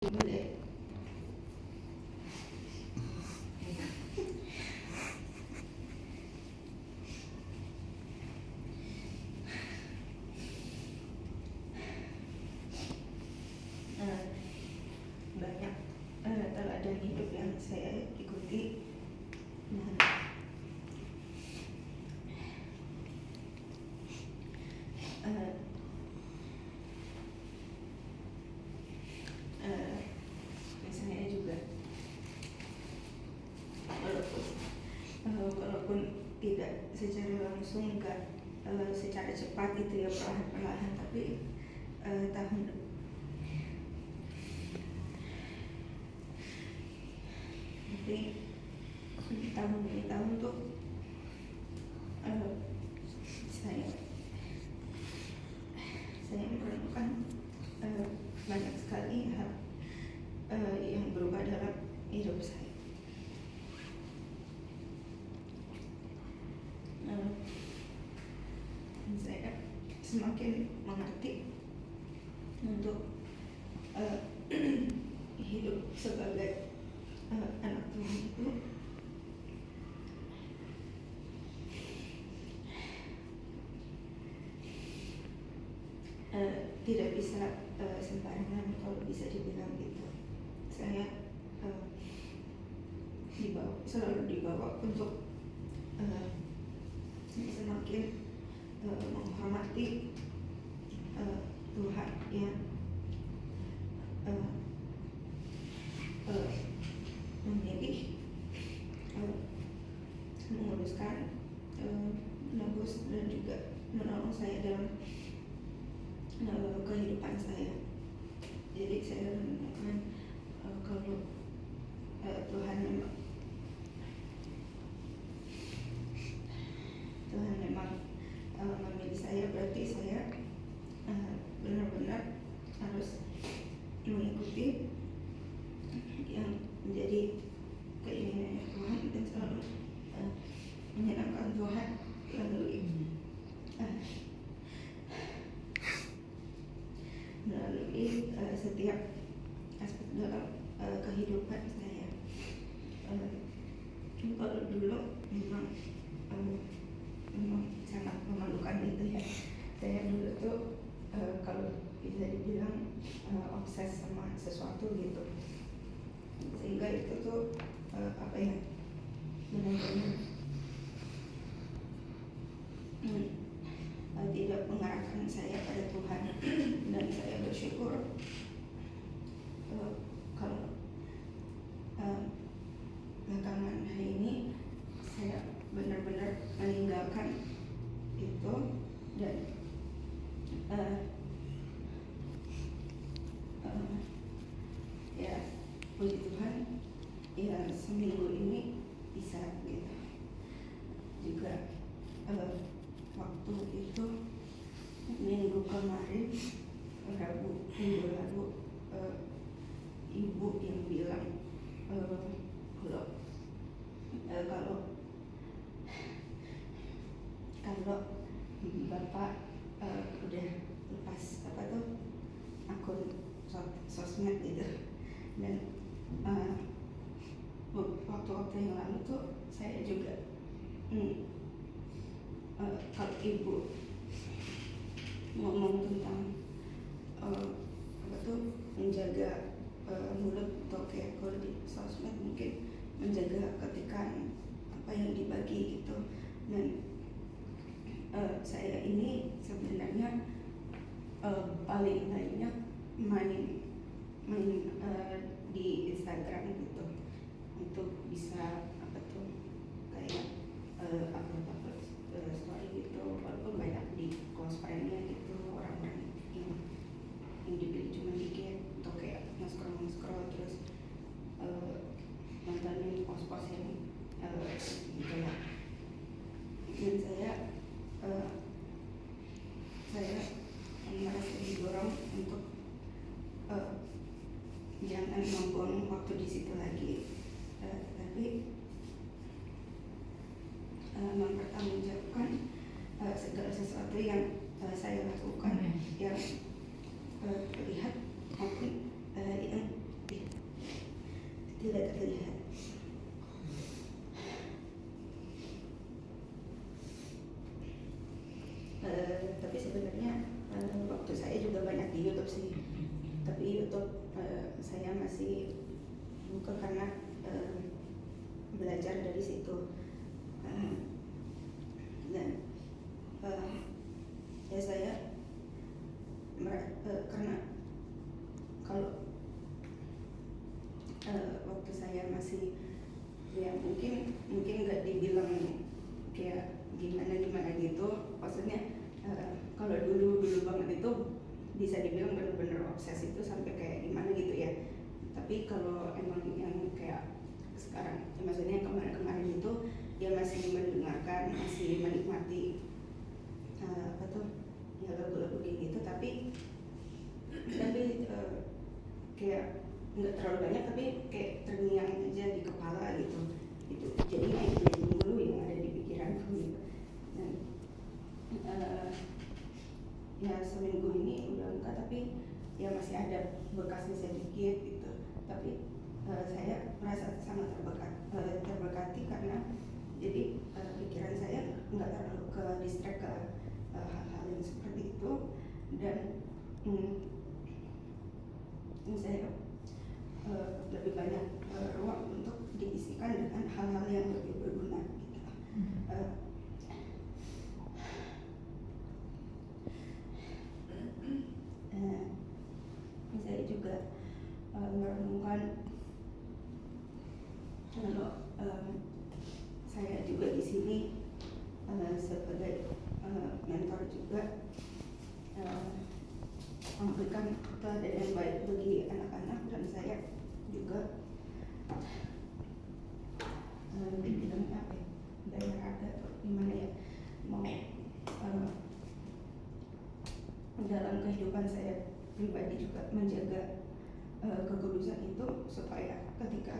boleh. Banyak teladan hidup yang saya ikuti. Misalnya juga walaupun tidak secara langsung, enggak secara cepat itu ya, perlahan-perlahan, tapi tahun demi tahun tuh saya menemukan banyak sekali hal yang berubah dalam hidup saya. Saya semakin mengerti untuk hidup sebagai anak Tuhan itu tidak bisa sembarangan, kalau bisa dibilang gitu. Saya selalu dibawa untuk semakin menghormati Tuhan yang memilih menguruskan, menebus dan juga menolong saya dalam kehidupan saya. Jadi saya menemukan kalau Tuhan memang memilih saya, berarti saya benar-benar harus mengikuti yang menjadi keinginan Tuhan dan selalu menyenangkan Tuhan melalui setiap aspek dalam kehidupan saya. Kalau dulu memang sangat memalukan gitu ya. Saya dulu tuh kalau bisa dibilang obses sama sesuatu gitu, sehingga itu tuh benar-benar tidak mengarahkan saya pada Tuhan. Dan saya bersyukur kalau belakangan hari ini saya benar-benar meninggalkan itu. Dan ya puji Tuhan ya, seminggu ini bisa gitu. Juga waktu itu minggu kemarin, minggu lalu, ibu yang bilang kalau bapak udah lepas akun sosmed gitu. Dan waktu yang lalu tuh saya juga kalau ibu ngomong tentang menjaga mulut, atau kayak kalau di sosmed mungkin menjaga ketikan apa yang dibagi gitu. Dan saya ini sebenarnya paling banyak main di Instagram gitu, untuk bisa kayak upload story gitu, walaupun banyak di close friend-nya gitu, orang-orang yang dipilih cuma dikit, atau kayak nge-scroll terus nontonin post-post yang gitu ya. Dan saya merasa didorong untuk jangan membuang waktu di situ lagi, tapi mempertanggungjawabkan segala sesuatu yang saya lakukan, yang terlihat maupun yang tidak terlihat. Tapi sebenarnya waktu saya juga banyak di YouTube sih, tapi YouTube saya masih buka karena belajar dari situ. Dan ya saya karena kalau waktu saya masih ya mungkin nggak dibilang kayak gimana gitu, maksudnya kalau dulu banget itu bisa dibilang benar-benar obses itu sampai kayak gimana gitu ya. Tapi kalau emang yang kayak sekarang ya maksudnya kemarin itu dia masih mendengarkan, masih menikmati apa tuh ya lagu-lagu kayak gitu, tapi kayak nggak terlalu banyak, tapi kayak terngiang aja di kepala gitu. Itu jadinya itu dulu yang ada di pikiranku gitu. Dan ya seminggu ini udah enggak, tapi ya masih ada bekasnya sedikit gitu. Tapi saya merasa sangat terberkati karena jadi pikiran saya nggak terlalu ke distract ke hal-hal yang seperti itu, dan saya lebih banyak ruang untuk diisikan dengan hal-hal yang lebih berguna gitu. Saya juga merenungkan kalau saya juga di sini sebagai mentor juga memberikan teladan yang baik bagi anak-anak, dan saya juga dibilang apa ya, bayar harga atau gimana ya, mau dalam kehidupan saya pribadi juga menjaga kekudusan itu, supaya ketika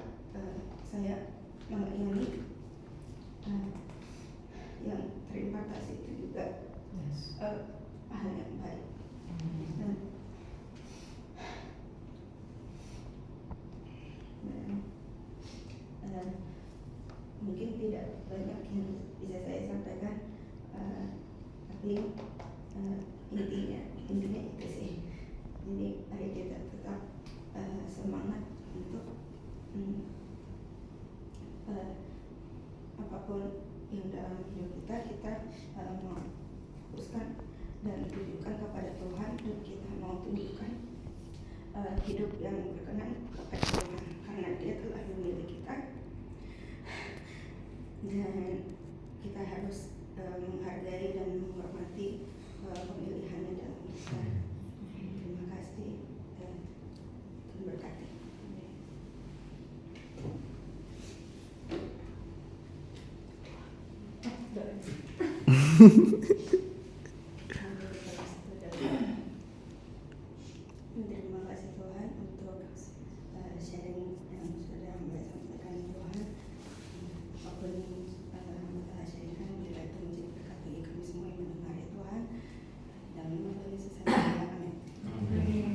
saya melayani yang terimpartasi itu juga hal yang baik. Mungkin tidak banyak yang bisa saya sampaikan, tapi intinya itu sih. Jadi ayo kita tetap semangat untuk apapun yang dalam hidup kita mau fokuskan dan tujukan kepada Tuhan, dan kita mau tunjukkan hidup yang berkenan kepada Tuhan, karena Dia telah memilih kita, dan kita harus menghargai dan menghormati pemilihannya dalam kita. Terima kasih dan Tuhan berkati. Terima kasih Tuhan untuk sharing yang sudah Mbak sampaikan Tuhan. Apapun yang telah sharingkan, bila itu menjadi berkat bagi kami semua yang mendengar ya Tuhan. Dalam nama Yesus saya berdoa, amin.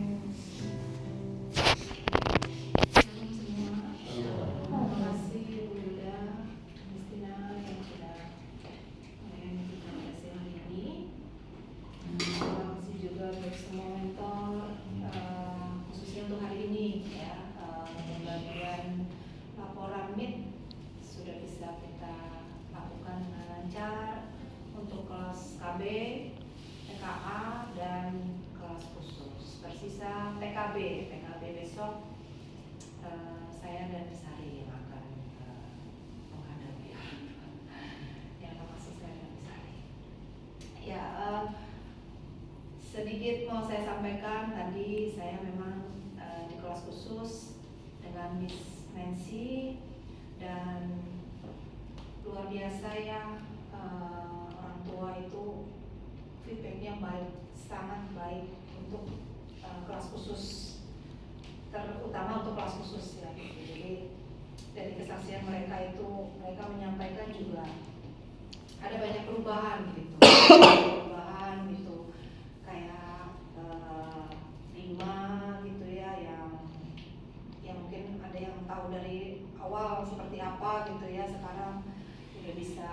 Untuk kelas KB, TKA, dan kelas khusus. Tersisa PKB besok saya dan Sari yang akan menghadapi yang termasuk saya dan Sari. Ya, sedikit mau saya sampaikan, tadi saya memang di kelas khusus dengan Miss Nancy, dan luar biasa ya, orang tua itu feedbacknya baik, sangat baik untuk kelas khusus, terutama untuk kelas khusus ya. Jadi dari kesaksian mereka itu, mereka menyampaikan juga ada banyak perubahan gitu, kayak 5 gitu ya, yang mungkin ada yang tahu dari awal seperti apa gitu ya, sekarang udah bisa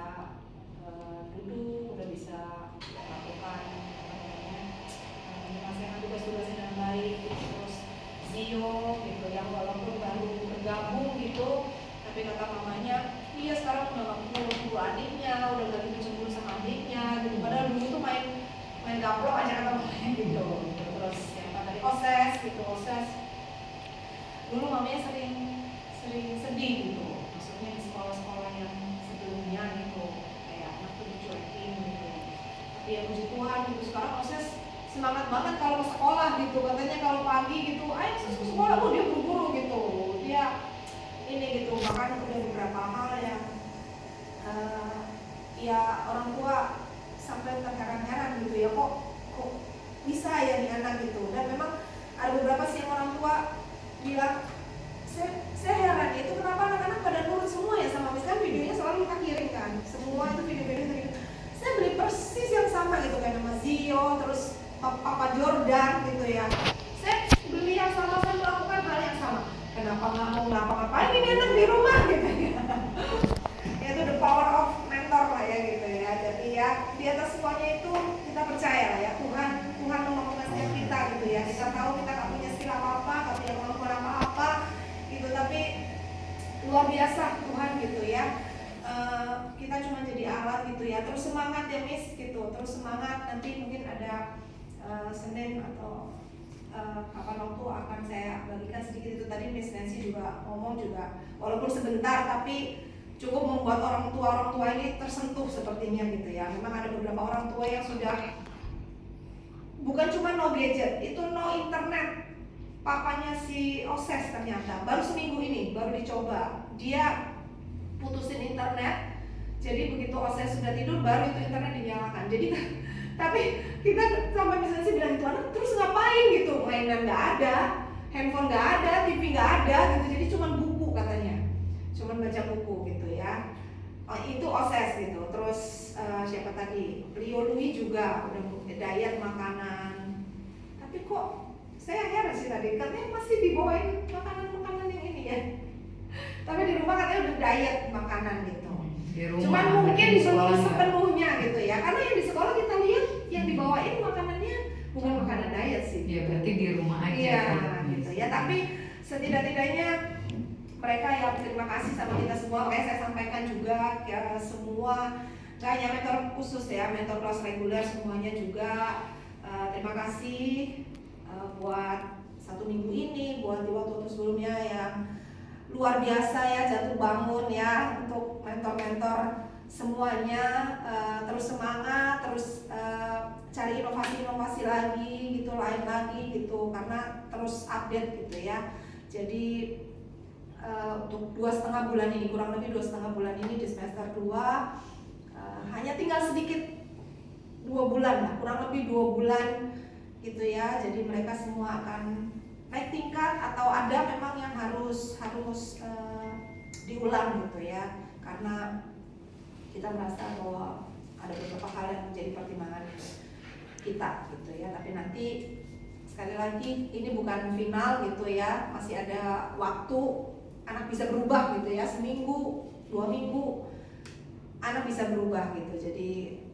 duduk, udah bisa melakukan menyelesaikan tugas-tugasnya dengan baik gitu. Terus Zio gitu yang walaupun baru bergabung gitu, tapi kata mamanya iya sekarang udah gak kumpul adiknya, udah gak gitu cemburu sama adiknya gitu. Padahal dulu tuh main gaplok aja kata mamanya gitu. Terus yang tadi OSES gitu, OSES dulu mamanya sering sedih gitu, maksudnya di sekolah-sekolah yang sebelumnya gitu kayak anak tuh dicuekin gitu. Tapi ya puji Tuhan gitu sekarang OSES semangat banget kalau ke sekolah gitu, katanya kalau pagi gitu ayo ke sekolah, dia buru-buru gitu, dia ini gitu. Bahkan udah beberapa hal yang ya orang tua sampai terheran-heran gitu ya, kok bisa ya nih anak gitu. Dan memang ada beberapa sih yang orang tua bilang saya heran itu kenapa anak-anak pada nurut semua ya sama Miss, kan videonya selalu kita kirim kan semua itu video-video gitu. Saya beli persis yang sama gitu kayak nama Zio, terus Papa Jordan gitu ya, saya beli yang sama, saya melakukan hal yang sama. Kenapa nggak mau ngapa-ngapain ini anak di rumah gitu ya. Itu the power of mentor lah ya gitu ya. Jadi ya di atas semuanya itu kita percaya lah ya, Tuhan membangun setiap kita gitu ya. Kita tahu kita nggak punya skill apa-apa, nggak punya kemampuan apa-apa gitu, tapi luar biasa Tuhan gitu ya. Kita cuma jadi alat gitu ya. Terus semangat ya Miss gitu, terus semangat. Nanti mungkin ada Senin atau kapan waktu akan saya bagikan sedikit itu. Tadi Miss Nancy juga ngomong juga, walaupun sebentar tapi cukup membuat orang tua ini tersentuh sepertinya gitu ya. Memang ada beberapa orang tua yang sudah bukan cuma no gadget, itu no internet. Papanya si OSES ternyata baru seminggu ini baru dicoba, dia putusin internet. Jadi begitu OSES sudah tidur baru itu internet dinyalakan. Jadi tapi kita sampai misalnya sih bilang itu anak terus ngapain gitu, mainan nggak ada, handphone nggak ada, TV nggak ada gitu. Jadi cuma buku katanya, cuma baca buku gitu ya. Itu OSES gitu. Terus siapa tadi, Leo Louis juga udah diet makanan. Tapi kok saya heran sih tadi katanya masih dibawain makanan yang ini ya. Tapi di rumah katanya udah diet makanan gitu. Cuman mungkin belum sepenuhnya gitu ya. Karena yang di sekolah kita lihat yang dibawain makanannya bukan makanan diet sih. Ya berarti di rumah aja. Iya gitu ya. Tapi setidak-tidaknya mereka ya terima kasih sama kita semua. Makanya saya sampaikan juga ke semua, gak hanya mentor khusus ya, mentor kelas reguler semuanya juga. Terima kasih buat 1 minggu ini, buat di waktu sebelumnya yang luar biasa ya, jatuh bangun ya untuk mentor-mentor semuanya. Terus semangat, terus cari inovasi-inovasi lagi gitu, lain lagi gitu, karena terus update gitu ya. Jadi untuk 2,5 bulan ini, kurang lebih 2,5 bulan ini di semester 2 hanya tinggal sedikit 2 bulan lah, kurang lebih 2 bulan gitu ya. Jadi mereka semua akan naik tingkat atau ada memang yang harus diulang gitu ya, karena kita merasa bahwa ada beberapa hal yang menjadi pertimbangan kita gitu ya. Tapi nanti sekali lagi ini bukan final gitu ya, masih ada waktu anak bisa berubah gitu ya, seminggu 2 minggu anak bisa berubah gitu. Jadi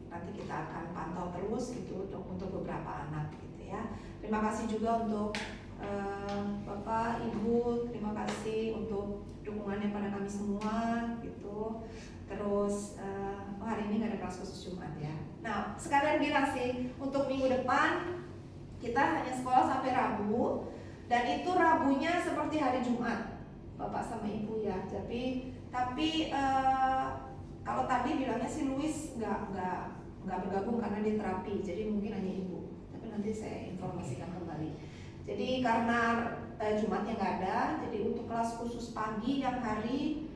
nanti kita akan pantau terus gitu untuk beberapa anak gitu ya. Terima kasih juga untuk Bapak, Ibu, terima kasih untuk dukungannya pada kami semua gitu. Terus hari ini nggak ada kelas khusus Jumat ya. Nah sekalian bilang sih untuk minggu depan kita hanya sekolah sampai Rabu, dan itu Rabunya seperti hari Jumat Bapak sama Ibu ya. Tapi kalau tadi bilangnya si Louis nggak bergabung karena dia terapi, jadi mungkin hanya Ibu. Tapi nanti saya informasikan kembali. Jadi karena Jumatnya nggak ada, jadi untuk kelas khusus pagi yang hari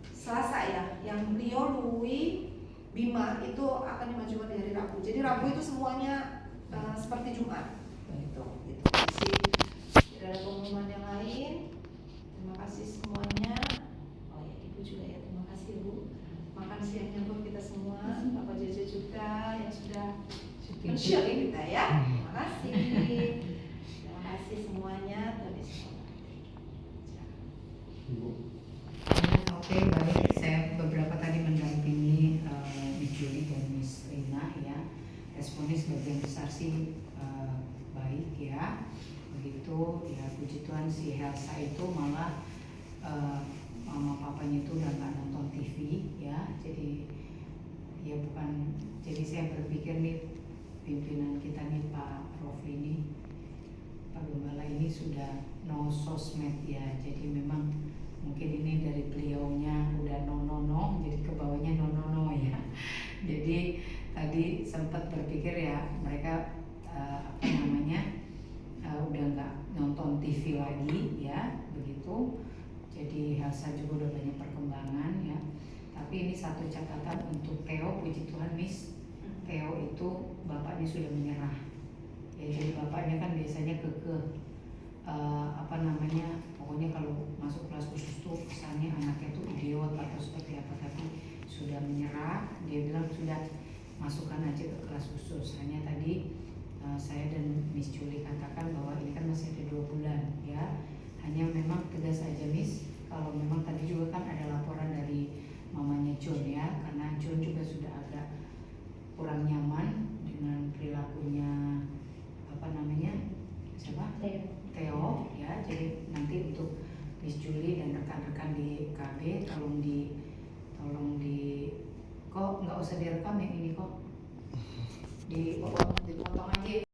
Selasa ya, yang Leo, Louis, Bima itu akan dimajukan di hari Rabu. Jadi Rabu itu semuanya seperti Jumat. Gitu. Jadi tidak ada pengumuman yang lain. Terima kasih semuanya. Oh ya, Ibu juga ya, terima kasih Bu. Makan siangnya buat kita semua. Bapak Jojo juga yang sudah men-share kita ya. Terima kasih. Terima kasih semuanya. Oke, baik. Saya beberapa tadi mendampingi Miss Julie dan Miss Rina ya. Responnya sebagian besar sih baik ya. Begitu ya, puji Tuhan si Helsa itu malah mama papanya itu udah nggak nonton TV ya. Jadi ya bukan. Jadi saya berpikir nih pimpinan kita nih Pak Rofli ini, Pak Gembala ini sudah no sosmed ya. Jadi memang mungkin ini dari beliaunya udah no, jadi ke bawahnya no ya. Jadi tadi sempat berpikir ya mereka udah nggak nonton TV lagi ya, begitu. Jadi Helsa juga udah banyak perkembangan ya. Tapi ini satu catatan untuk Theo, puji Tuhan Miss, Theo itu bapaknya sudah menyerah. Ya, jadi bapaknya kan biasanya kekeh. Pokoknya kalau masuk kelas khusus tuh kesannya anaknya tuh idiot atau seperti apa, tapi sudah menyerah. Dia bilang sudah masukkan aja ke kelas khusus. Hanya tadi saya dan Miss Julie katakan bahwa ini kan masih ada 2 bulan ya. Hanya memang tegas aja Miss, kalau memang tadi juga kan ada laporan dari mamanya John ya, karena John juga sudah agak kurang nyaman dengan perilakunya siapa? Theo ya. Jadi nanti untuk Miss Julie dan rekan-rekan di KB tolong kok nggak usah direkam yang ini kok dipotong aja.